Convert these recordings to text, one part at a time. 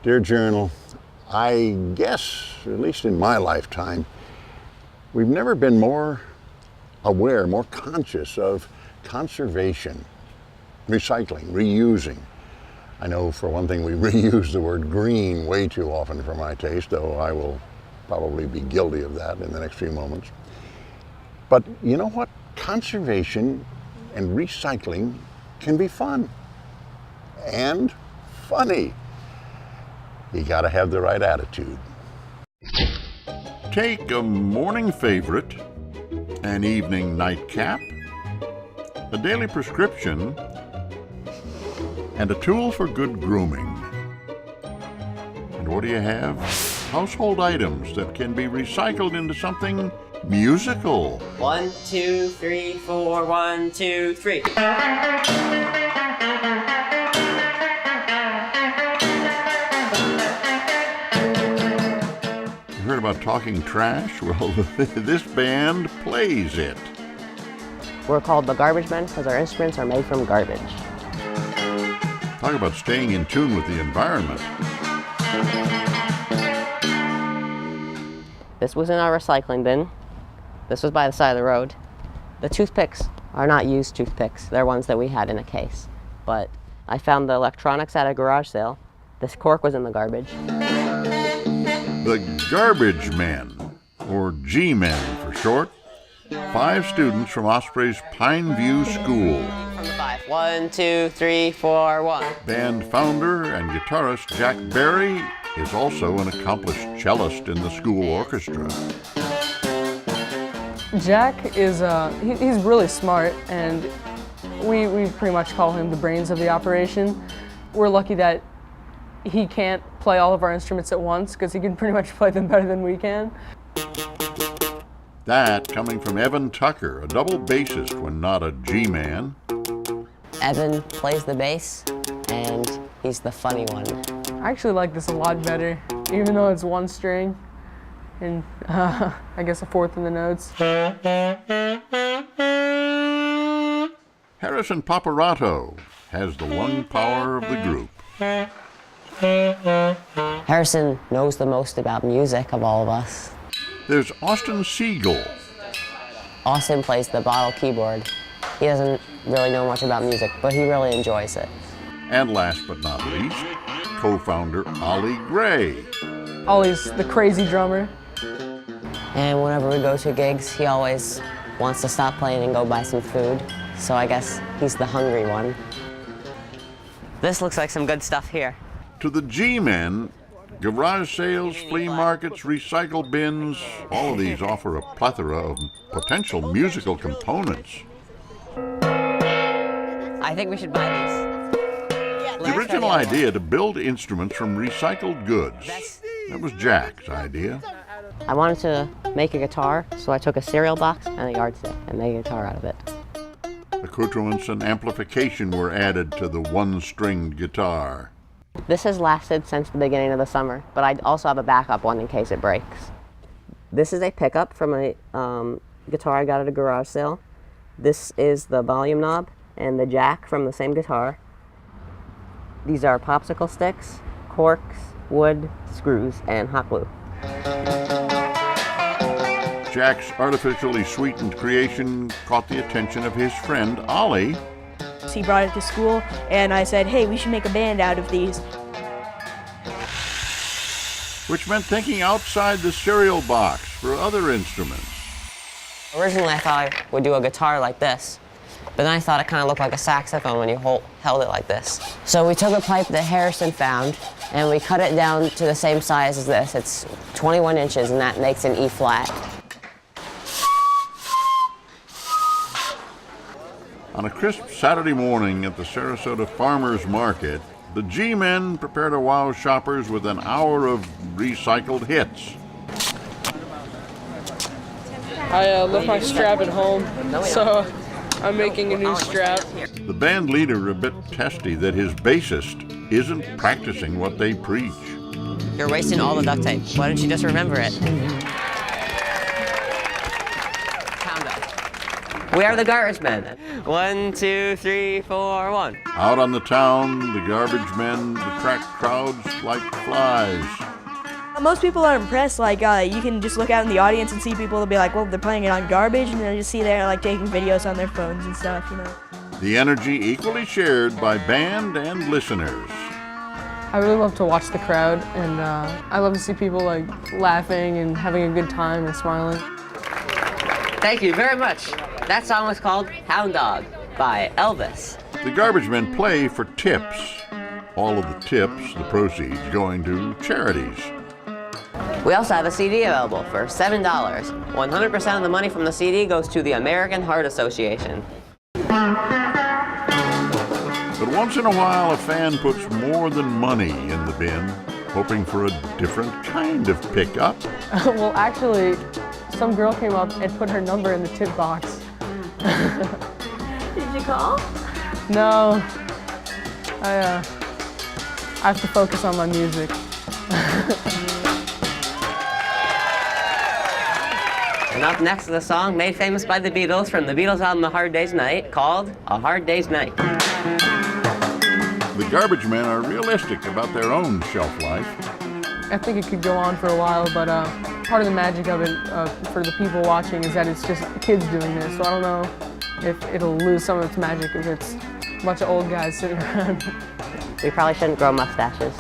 Dear Journal, I guess, at least in my lifetime, we've never been more aware, more conscious of conservation, recycling, reusing. I know for one thing we reuse the word green way too often for my taste, though I will probably be guilty of that in the next few moments. But you know what? Conservation and recycling can be fun and funny. You gotta have the right attitude. Take a morning favorite, an evening nightcap, a daily prescription, and a tool for good grooming. And what do you have? Household items that can be recycled into something musical. 1, 2, 3, 4, 1, 2, 3. Heard about talking trash? Well, this band plays it. We're called the Garbage Men because our instruments are made from garbage. Talk about staying in tune with the environment. This was in our recycling bin. This was by the side of the road. The toothpicks are not used toothpicks. They're ones that we had in a case. But I found the electronics at a garage sale. This cork was in the garbage. The Garbage Men, or G-Men for short, 5 students from Osprey's Pine View School. From the 5. 1, 2, 3, 4, 1. Band founder and guitarist Jack Berry is also an accomplished cellist in the school orchestra. Jack is he's really smart, and we pretty much call him the brains of the operation. We're lucky that he can't play all of our instruments at once because he can pretty much play them better than we can. That coming from Evan Tucker, a double bassist when not a G-man. Evan plays the bass, and he's the funny one. I actually like this a lot better, even though it's one string and I guess a fourth in the notes. Harrison Paparato has the lung power of the group. Harrison knows the most about music of all of us. There's Austin Siegel. Austin plays the bottle keyboard. He doesn't really know much about music, but he really enjoys it. And last but not least, co-founder Ollie Gray. Ollie's the crazy drummer. And whenever we go to gigs, he always wants to stop playing and go buy some food. So I guess he's the hungry one. This looks like some good stuff here. To the G-Men, garage sales, flea markets, recycle bins, all of these offer a plethora of potential musical components. I think we should buy these. The original idea to build instruments from recycled goods, that was Jack's idea. I wanted to make a guitar, so I took a cereal box and a yardstick and made a guitar out of it. Accoutrements and amplification were added to the one-stringed guitar. This has lasted since the beginning of the summer, but I also have a backup one in case it breaks. This is a pickup from a guitar I got at a garage sale. This is the volume knob and the jack from the same guitar. These are popsicle sticks, corks, wood, screws, and hot glue. Jack's artificially sweetened creation caught the attention of his friend Ollie. He brought it to school, and I said, hey, we should make a band out of these. Which meant thinking outside the cereal box for other instruments. Originally, I thought I would do a guitar like this, but then I thought it kind of looked like a saxophone when you held it like this. So we took a pipe that Harrison found, and we cut it down to the same size as this. It's 21 inches, and that makes an E flat. On a crisp Saturday morning at the Sarasota Farmers Market, the G-Men prepare to wow shoppers with an hour of recycled hits. I left my strap at home, so I'm making a new strap. The band leader a bit testy that his bassist isn't practicing what they preach. You're wasting all the duct tape. Why don't you just remember it? Pound up. We are the Garbage Men. 1, 2, 3, 4, 1. Out on the town, the garbage men attract crowds like flies. Most people are impressed. Like you can just look out in the audience and see people. They'll be like, "Well, they're playing it on Garbage," and they'll just see they're like taking videos on their phones and stuff. You know. The energy equally shared by band and listeners. I really love to watch the crowd, and I love to see people like laughing and having a good time and smiling. Thank you very much. That song was called Hound Dog by Elvis. The garbage men play for tips. All of the tips, the proceeds, going to charities. We also have a CD available for $7. 100% of the money from the CD goes to the American Heart Association. But once in a while, a fan puts more than money in the bin, hoping for a different kind of pickup. Well, actually, some girl came up and put her number in the tip box. Did you call? No, I have to focus on my music. And up next is a song made famous by the Beatles from the Beatles album A Hard Day's Night called A Hard Day's Night. The garbage men are realistic about their own shelf life. I think it could go on for a while, but part of the magic of it for the people watching is that it's just kids doing this. So I don't know if it'll lose some of its magic if it's a bunch of old guys sitting around. We probably shouldn't grow mustaches.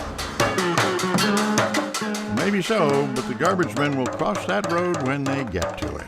Maybe so, but the garbage men will cross that road when they get to it.